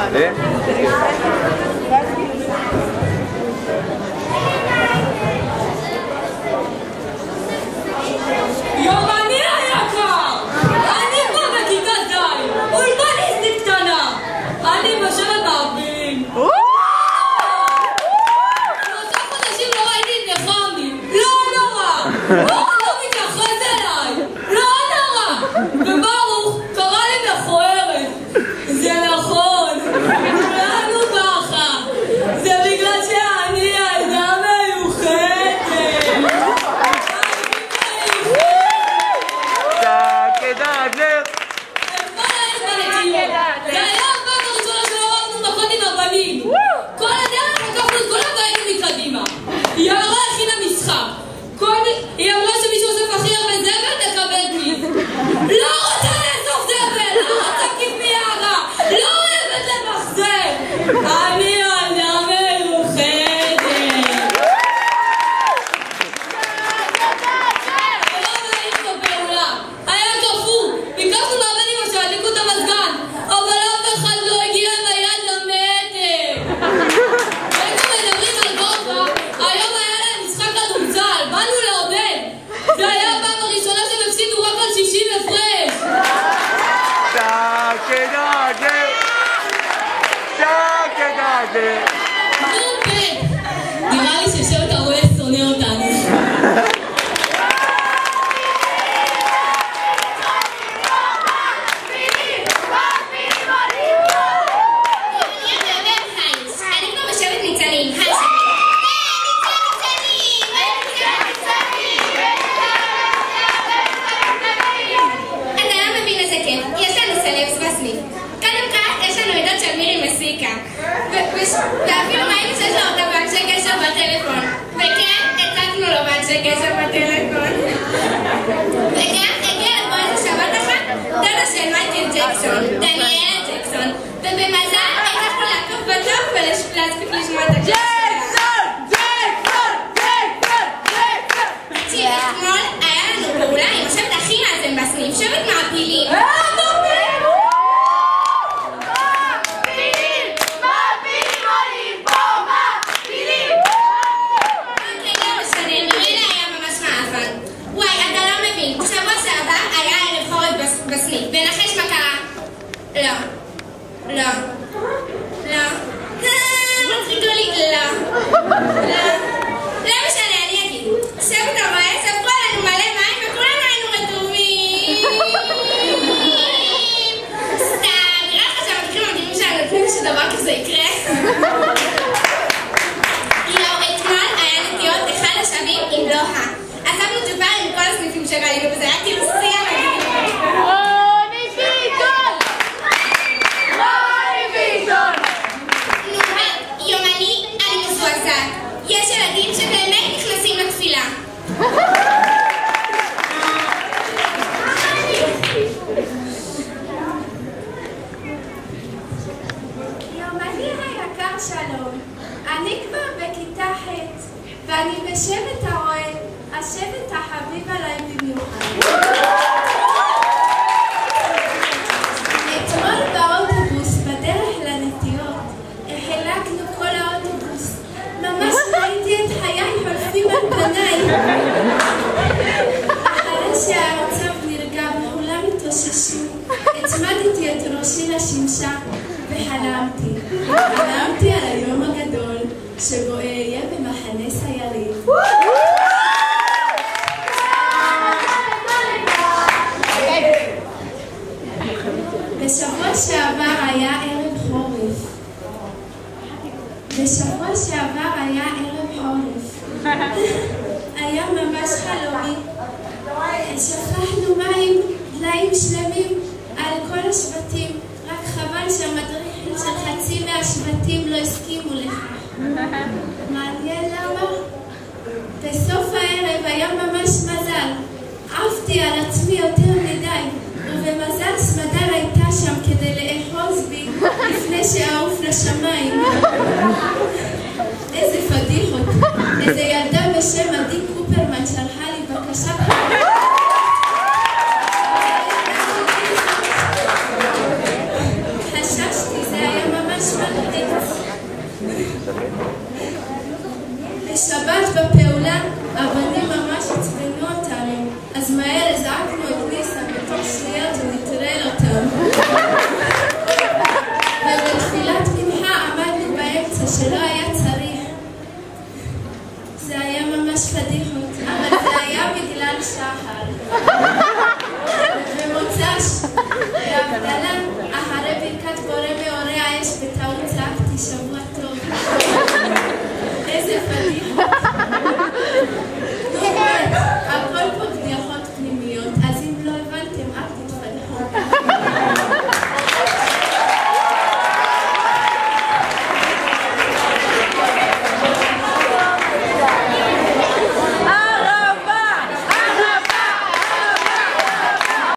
יומני היקר! אני פה בכיתה ז', אולפניסטית קטנה! אני בשבת מעפילים! 3 חודשים לא ראיתי את נחמי! לא נורא! לא מתייחס אליי! לא נורא! וברוך קרא לי מכוערת! זה נכון! כולנו ככה! זה בגלל שאני ילדה מיוחדת! זה היה הפעם הראשונה שלא ראינו מכות עם הבנים. כל הדרך לקחנו את כל הבנים מקדימה. היא אמרה הכינה משחק. היא אמרה שמישהו אוסף הכי הרבה זבל תקבל כיף. לא רוצה לאסוף זבל, לא רוצה כיף מיערה, לא אוהבת למחזר. אני ילדה מיוחדת. היום היינו בפעולה, היה כפור, ביקשנו מהבנים שידליקו את המזגן, אבל אף אחד לא הגיע עם היד למתג. היינו מדברים על גובה, היום היה להם משחק כדורסל, באנו לעודד. זה היה הפעם הראשונה שהם הפסידו רק על 60 הפרש. נו בן, נראה לי ששבט הרועש שונא אותנו. ואפילו ראינו שיש לו אותה באנשי קשר בטלפון. וכן, הצגנו לו באנשי קשר בטלפון. וגם הגיע לפה איזה שבת אחת, דודה של מייקל ג'קסון, דניאלה ג'קסון, ובמזל הצלחנו לעקוף בטוח ולהספיק לשמוע את הקשר שלה. תקשיב, אתמול היה לנו פעולה עם השבט הכי מאזן בסניף, שבט מעפילים. ונחש מה קרה? לא. מצחיקו לי, לא משנה, אני אגיד. שבט הרועש ספרו עלינו מלא מים וכולנו היינו רטובים. סתם, נראה לך שהמקרים המדהימים שלנו נותנים שדבר כזה יקרה. אתמול היה נטיעות אחד השווים עם לוחה. עזבנו צ'ופר עם כל הסניפים שראינו וזה היה כאילו שיא המדהים. יומני, אני מזועזעת. יש ילדים שבאמת נכנסים לתפילה. יומני היקר שלום, אני כבר בכיתה ח' ואני בשבט הרועד, השבט החביב עליי במיוחד. אתמול באוטובוס בדרך לנטיעות החלקנו כל האוטובוס. ממש ראיתי את חיי חולפים על פניי. אחרי שהמצב נרגע וכולם התאוששו, הצמדתי את ראשי לשמשה וחלמתי. חלמתי על היום הגדול שבו אהיה במחנה סיירים. בשבוע שעבר היה ערב חורף. היה ממש חלומי. שפכנו מים, דליים שלמים על כל השבטים, רק חבל שהמדריכים של חצי מהשבטים לא הסכימו לכך. מעניין למה? בסוף הערב היה ממש מזל. עפתי על עצמי יותר מדי, ובמזל סמדר הייתה שם כדי לאחוז בי לפני שאעוף לשמיים. איזה פדיחות. איזה ילדה בשם עדי קופרמן שלחה לי בקשה. חששתי, זה היה ממש שטויות